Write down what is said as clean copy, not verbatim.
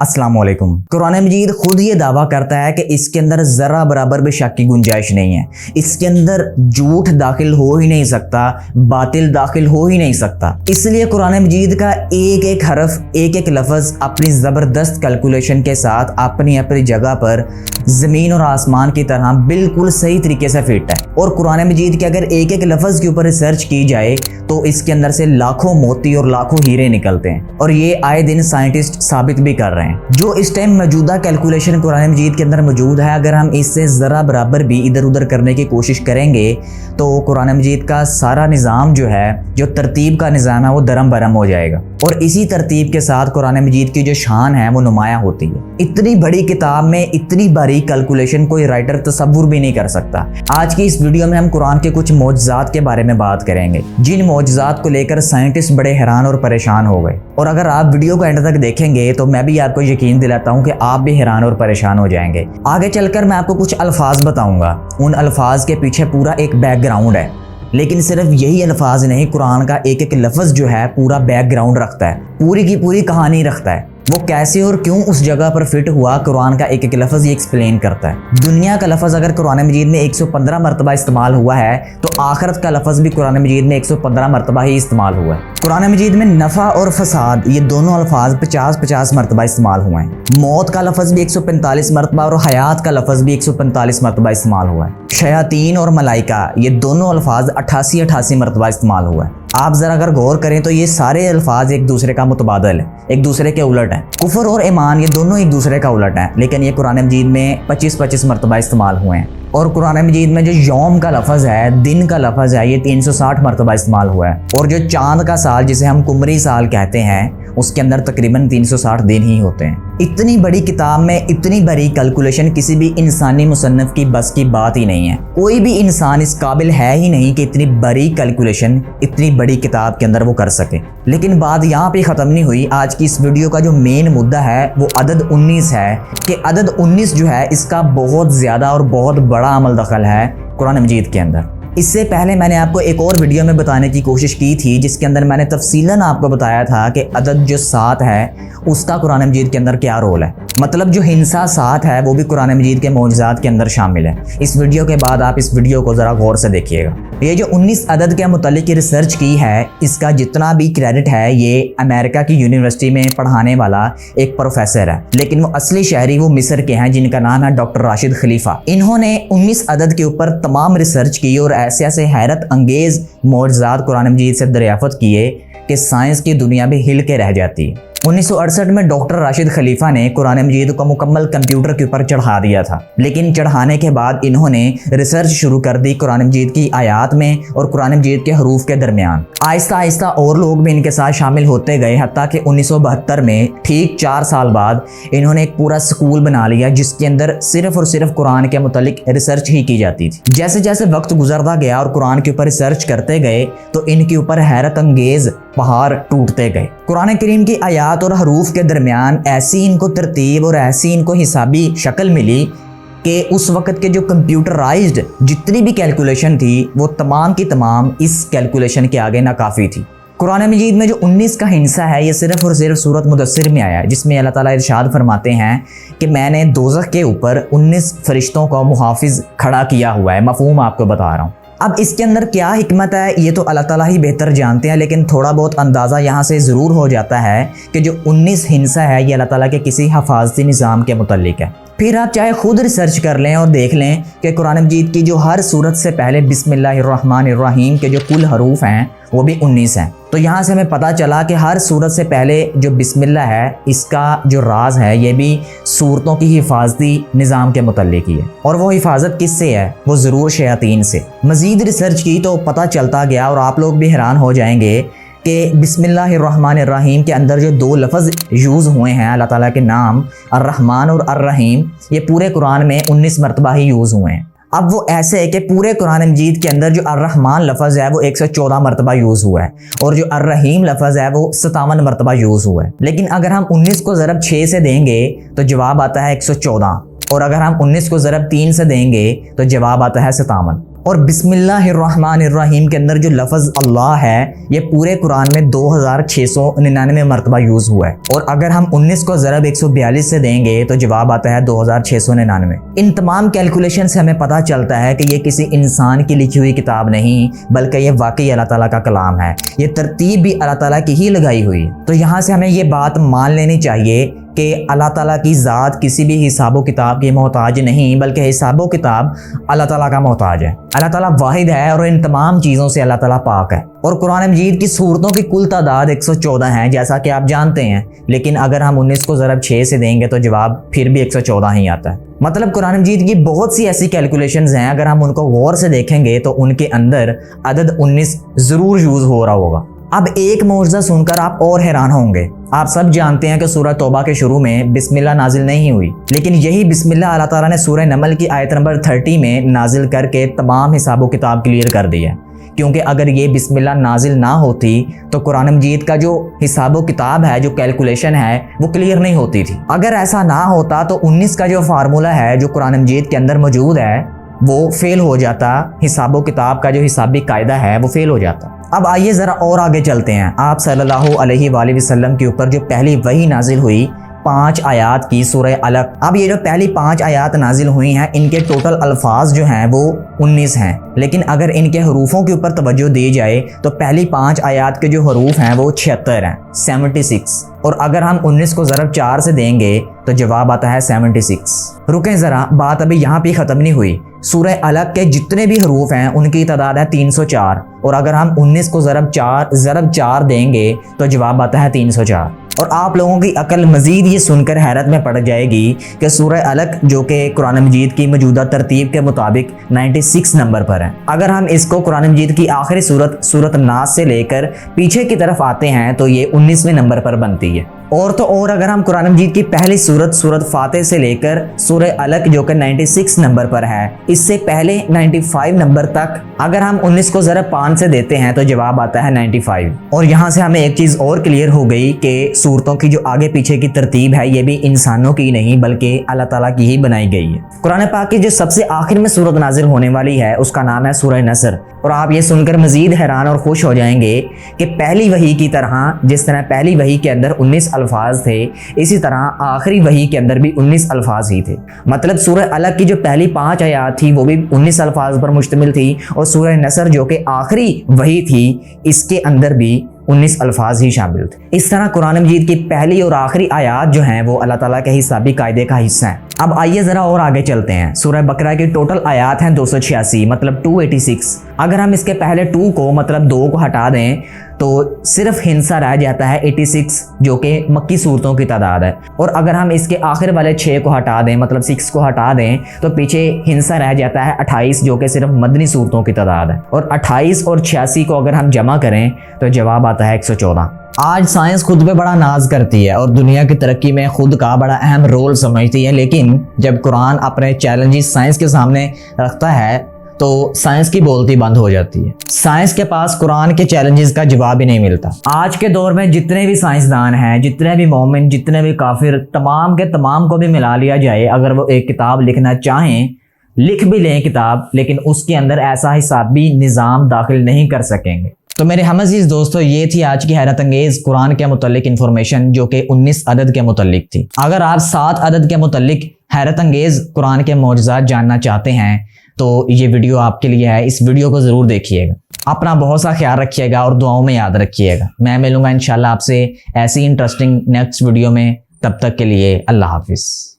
अस्सलाम वालेकुम। कुरान मजीद खुद ये दावा करता है कि इसके अंदर ज़रा बराबर भी शक की गुंजाइश नहीं है। इसके अंदर झूठ दाखिल हो ही नहीं सकता, बातिल दाखिल हो ही नहीं सकता। इसलिए कुरान मजीद का एक एक हरफ, एक एक लफ्ज़ अपनी ज़बरदस्त कैलकुलेशन के साथ अपनी अपनी जगह पर ज़मीन और आसमान की तरह बिल्कुल सही तरीके से फिट है। और कुरान मजीद के अगर एक एक लफ्ज़ के ऊपर रिसर्च की जाए तो इसके अंदर से लाखों मोती और लाखों हीरे निकलते हैं, और ये आए दिन साइंटिस्ट साबित भी कर रहे हैं। जो इस टाइम मौजूदा कैलकुलेशन कुरान मजीद के अंदर मौजूद है, अगर हम इससे ज़रा बराबर भी इधर उधर करने की कोशिश करेंगे तो कुरान मजीद का सारा निज़ाम जो है, जो तरतीब का निज़ाम है, वो दरम बरम हो जाएगा। और इसी तरतीब के साथ कुरान मजीद की जो शान है वो नुमाया होती है। इतनी बड़ी किताब में इतनी बारीक कैलकुलेशन कोई राइटर तसव्वुर भी नहीं कर सकता। आज की इस वीडियो में हम कुरान के कुछ मौजज़ात के बारे में बात करेंगे, जिन मौजज़ात को लेकर साइंटिस्ट बड़े हैरान और परेशान हो गए। और अगर आप वीडियो को एंड तक देखेंगे तो मैं भी आपको यकीन दिलाता हूँ कि आप भी हैरान और परेशान हो जाएंगे। आगे चलकर मैं आपको कुछ अल्फाज बताऊंगा, उन अल्फाज के पीछे पूरा एक बैकग्राउंड है। लेकिन सिर्फ यही अल्फाज नहीं, कुरान का एक एक लफ्ज़ जो है पूरा बैकग्राउंड रखता है, पूरी की पूरी कहानी रखता है। वो कैसे और क्यों उस जगह पर फिट हुआ, कुरान का एक एक लफ्ज़ ये एक्सप्लेन करता है। दुनिया का लफ्ज़ अगर कुरान मजीद में 115 मरतबा इस्तेमाल हुआ है तो आखिरत का लफ्ज़ भी कुरान मजीद में 115 मरतबा ही इस्तेमाल हुआ है। कुरान मजीद में नफ़ा और फसाद, ये दोनों अल्फाज 50-50 मरतबा इस्तेमाल हुए हैं। मौत का लफ्ज़ भी 145 मरतबा और हयात का लफ्ज़ भी 145 मरतबा इस्तेमाल हुआ है। शयातीन और मलाइका, ये दोनों अल्फाज 88 मरतबा इस्तेमाल हुआ है। आप ज़रा अगर गौर करें तो ये सारे अल्फाज एक दूसरे का मुतबादल है, एक दूसरे के उलट है। कुफर और ईमान ये दोनों एक दूसरे का उलट है, लेकिन ये कुरान मजीद में 25-25 मरतबा इस्तेमाल हुए हैं। और कुरान मजीद में जो यौम का लफ्ज़ है, दिन का लफ्ज़ है, ये 360 मरतबा इस्तेमाल हुआ है। और जो चांद का साल, जिसे हम कुमरी साल कहते हैं, उसके अंदर तकरीबन 360 दिन ही होते हैं। इतनी बड़ी किताब में इतनी बड़ी कैलकुलेशन किसी भी इंसानी मुसन्निफ की बस की बात ही नहीं है। कोई भी इंसान इस काबिल है ही नहीं कि इतनी बड़ी कैलकुलेशन इतनी बड़ी किताब के अंदर वो कर सके। लेकिन बात यहाँ पे ख़त्म नहीं हुई। आज की इस वीडियो का जो मेन मुद्दा है वो अदद 19 है, कि अदद 19 जो है इसका बहुत ज़्यादा और बहुत बड़ा अमल दखल है कुरान मजीद के अंदर। इससे पहले मैंने आपको एक और वीडियो में बताने की कोशिश की थी, जिसके अंदर मैंने तफसीलन आपको बताया था कि अदद जो 7 है उसका कुरान मजीद के अंदर क्या रोल है। मतलब जो हिंसा 7 है वो भी कुरान मजीद के मौजज़ात के अंदर शामिल है। इस वीडियो के बाद आप इस वीडियो को ज़रा गौर से देखिएगा। ये जो 19 अदद के मुतालिक रिसर्च की है, इसका जितना भी क्रेडिट है ये अमेरिका की यूनिवर्सिटी में पढ़ाने वाला एक प्रोफेसर है, लेकिन वो असली शहरी वो मिस्र के हैं, जिनका नाम है डॉक्टर राशिद खलीफा। इन्होंने 19 अदद के ऊपर तमाम रिसर्च की और ऐसे ऐसे हैरत अंगेज़ मौजज़ात कुरान मजीद से दरियाफ़त किए कि साइंस की दुनिया भी हिल के रह जाती है। 1968 में डॉक्टर राशिद खलीफा ने कुरान मजीद को मुकम्मल कंप्यूटर के ऊपर चढ़ा दिया था, लेकिन चढ़ाने के बाद इन्होंने रिसर्च शुरू कर दी कुरान मजीद की आयात में और कुरान मजीद के हरूफ के दरमियान। आहिस्ता आहिस्ता और लोग भी इनके साथ शामिल होते गए, हत्ता कि 1972 में ठीक 4 साल बाद इन्होंने एक पूरा स्कूल बना लिया, जिसके अंदर सिर्फ और सिर्फ कुरान के मुतालिक रिसर्च ही की जाती थी। जैसे जैसे वक्त गुजरता गया और कुरान के ऊपर रिसर्च करते गए तो इनके ऊपर हैरत अंगेज़ पहाड़ टूटते गए। कुरान करीम की आयात और हरूफ के दरमियान ऐसी इनको तरतीब और ऐसी इनको हिसाबी शक्ल मिली कि उस वक़्त के जो कंप्यूटराइज्ड जितनी भी कैलकुलेशन थी वो तमाम की तमाम इस कैलकुलेशन के आगे नाकाफ़ी थी। कुरान मजीद में जो 19 का हिस्सा है ये सिर्फ और सिर्फ सूरत मुदस्सिर में आया है, जिसमें अल्लाह ताला इरशाद फरमाते हैं कि मैंने दोज़ख के ऊपर 19 फरिश्तों का मुहाफिज खड़ा किया हुआ है। मफ़हूम आपको बता रहा हूँ। अब इसके अंदर क्या हिकमत है ये तो अल्लाह ताला ही बेहतर जानते हैं, लेकिन थोड़ा बहुत अंदाज़ा यहाँ से ज़रूर हो जाता है कि जो 19 हिस्सा है ये अल्लाह ताला के किसी हिफाजती निज़ाम के मुतालिक है। फिर आप चाहे खुद रिसर्च कर लें और देख लें कि कुरान मजीद की जो हर सूरत से पहले बिस्मिल्लाहिर्रहमानिर्रहीम के जो कुल हरूफ हैं वो भी 19 हैं। तो यहाँ से हमें पता चला कि हर सूरत से पहले जो बिस्मिल्लाह है इसका जो राज है ये भी सूरतों की हिफाजती निज़ाम के मुताल्लिक ही है। और वो हिफाजत किससे है? वो ज़रूर शयातीन से। मज़ीद रिसर्च की तो पता चलता गया, और आप लोग भी हैरान हो जाएंगे कि बिस्मिल्लाहिर्रहमानिर्रहीम के अंदर जो 2 लफ्ज़ यूज़ हुए हैं अल्लाह ताला के नाम अर्रहमान और अर्रहीम, ये पूरे कुरान में 19 मरतबा ही यूज़ हुए हैं। अब वो ऐसे है कि पूरे कुरान मजीद के अंदर जो अर्रहमान लफ्ज़ है वो 114 मरतबा यूज़ हुआ है, और जो अर्रहीम लफ्ज़ है वो 57 मरतबा यूज़ हुआ है। लेकिन अगर हम 19 को ज़रब 6 से देंगे तो जवाब आता है 114, और अगर हम 19 को ज़रब 3 से देंगे तो जवाब आता है 57। اور بسم اللہ الرحمن الرحیم کے اندر جو لفظ اللہ ہے یہ پورے قرآن میں 2699 مرتبہ یوز ہوا ہے، اور اگر ہم 19 کو ضرب 142 سے دیں گے تو جواب آتا ہے 2699۔ ان تمام کیلکولیشن سے ہمیں پتہ چلتا ہے کہ یہ کسی انسان کی لکھی ہوئی کتاب نہیں بلکہ یہ واقعی اللہ تعالیٰ کا کلام ہے، یہ ترتیب بھی اللہ تعالیٰ کی ہی لگائی ہوئی ہے۔ تو یہاں سے ہمیں یہ بات مان لینی چاہیے کہ اللہ تعالیٰ کی ذات کسی بھی حساب و کتاب کی محتاج نہیں بلکہ حساب و کتاب اللہ تعالیٰ کا محتاج ہے۔ اللہ تعالیٰ واحد ہے اور ان تمام چیزوں سے اللہ تعالیٰ پاک ہے، اور قرآن مجید کی سورتوں کی کل تعداد 114 ہیں جیسا کہ آپ جانتے ہیں، لیکن اگر ہم 19 کو ضرب 6 سے دیں گے تو جواب پھر بھی 114 ہی آتا ہے۔ مطلب قرآن مجید کی بہت سی ایسی کیلکولیشنز ہیں، اگر ہم ان کو غور سے دیکھیں گے تو ان کے اندر عدد 19 ضرور یوز ہو رہا ہوگا۔ اب ایک معجزہ سن کر آپ اور حیران ہوں گے۔ آپ سب جانتے ہیں کہ سورہ توبہ کے شروع میں بسم اللہ نازل نہیں ہوئی، لیکن یہی بسم اللہ اللہ تعالیٰ نے سورہ نمل کی آیت نمبر 30 میں نازل کر کے تمام حساب و کتاب کلیئر کر دیا ہے، کیونکہ اگر یہ بسم اللہ نازل نہ ہوتی تو قرآن مجید کا جو حساب و کتاب ہے، جو کیلکولیشن ہے، وہ کلیئر نہیں ہوتی تھی۔ اگر ایسا نہ ہوتا تو 19 کا جو فارمولہ ہے جو قرآن مجید کے اندر موجود ہے وہ فیل ہو جاتا، حساب و کتاب کا جو حسابی قاعدہ ہے وہ فیل ہو جاتا۔ اب آئیے ذرا اور آگے چلتے ہیں۔ آپ صلی اللہ علیہ وآلہ وسلم کے اوپر جو پہلی وحی نازل ہوئی 5 آیات کی سورہ علق، اب یہ جو پہلی 5 آیات نازل ہوئی ہیں ان کے ٹوٹل الفاظ جو ہیں وہ 19 ہیں، لیکن اگر ان کے حروفوں کے اوپر توجہ دی جائے تو پہلی 5 آیات کے جو حروف ہیں وہ 76 ہیں، 76، اور اگر ہم 19 کو ضرب 4 سے دیں گے تو جواب آتا ہے 76۔ رکیں ذرا، بات ابھی یہاں پہ ختم نہیں ہوئی۔ سورہ علق کے جتنے بھی حروف ہیں ان کی تعداد ہے 304، اور اگر ہم 19 کو ضرب 4 دیں گے تو جواب آتا ہے 304۔ اور آپ لوگوں کی عقل مزید یہ سن کر حیرت میں پڑ جائے گی کہ سورہ علق جو کہ قرآن مجید کی موجودہ ترتیب کے مطابق 96 نمبر پر ہے، اگر ہم اس کو قرآن مجید کی آخری سورت ناس سے لے کر پیچھے کی طرف آتے ہیں تو یہ 19ویں نمبر پر بنتی ہے۔ اور تو اور اگر ہم قرآن مجید کی پہلی سورت فاتح سے لے کر سورہ علق جو کہ 96 نمبر پر ہے، اس سے پہلے 95 نمبر تک اگر ہم 19 کو ضرب 5 سے دیتے ہیں تو جواب آتا ہے 95۔ اور یہاں سے ہمیں ایک چیز اور کلیئر ہو گئی کہ سورتوں کی جو آگے پیچھے کی ترتیب ہے یہ بھی انسانوں کی نہیں بلکہ اللہ تعالیٰ کی ہی بنائی گئی ہے۔ قرآن پاک کی جو سب سے آخر میں سورت نازل ہونے والی ہے اس کا نام ہے سورہ نصر، اور آپ یہ سن کر مزید حیران اور خوش ہو جائیں گے کہ پہلی وحی کی طرح جس طرح پہلی وحی کے اندر 19 الفاظ تھے، اسی طرح آخری وحی کے اندر بھی 19 الفاظ ہی تھے۔ مطلب سورہ علق کی جو پہلی 5 آیات تھی وہ بھی 19 الفاظ پر مشتمل تھی، اور سورہ نصر جو کہ آخری وحی تھی اس کے اندر بھی 19 الفاظ ہی شامل تھے۔ اس طرح قرآن مجید کی پہلی اور آخری آیات جو ہیں وہ اللہ تعالیٰ کے حسابی قاعدے کا حصہ ہیں۔ اب آئیے ذرا اور آگے چلتے ہیں۔ سورہ بقرہ کی ٹوٹل آیات ہیں 286، مطلب 286۔ اگر ہم اس کے پہلے 2 کو مطلب 2 کو ہٹا دیں تو صرف ہنسا رہ جاتا ہے 86 جو کہ مکی صورتوں کی تعداد ہے، اور اگر ہم اس کے آخر والے 6 کو ہٹا دیں مطلب 6 کو ہٹا دیں تو پیچھے ہنسا رہ جاتا ہے 28 جو کہ صرف مدنی صورتوں کی تعداد ہے، اور 28 اور 86 کو اگر ہم جمع کریں تو جواب آتا ہے 114۔ آج سائنس خود پہ بڑا ناز کرتی ہے اور دنیا کی ترقی میں خود کا بڑا اہم رول سمجھتی ہے، لیکن جب قرآن اپنے چیلنجز سائنس کے سامنے رکھتا ہے تو سائنس کی بولتی بند ہو جاتی ہے۔ سائنس کے پاس قرآن کے چیلنجز کا جواب ہی نہیں ملتا۔ آج کے دور میں جتنے بھی سائنسدان ہیں، جتنے بھی مومن، جتنے بھی کافر، تمام کے تمام کو بھی ملا لیا جائے، اگر وہ ایک کتاب لکھنا چاہیں لکھ بھی لیں کتاب، لیکن اس کے اندر ایسا حسابی نظام داخل نہیں کر سکیں گے۔ تو میرے ہم عزیز دوستو، یہ تھی آج کی حیرت انگیز قرآن کے متعلق انفارمیشن جو کہ 19 عدد کے متعلق تھی۔ اگر آپ 7 عدد کے متعلق حیرت انگیز قرآن کے معجزات جاننا چاہتے ہیں تو یہ ویڈیو آپ کے لیے ہے، اس ویڈیو کو ضرور دیکھیے گا۔ اپنا بہت سا خیال رکھیے گا اور دعاؤں میں یاد رکھیے گا۔ میں ملوں گا انشاءاللہ آپ سے ایسی انٹرسٹنگ نیکسٹ ویڈیو میں، تب تک کے لیے اللہ حافظ۔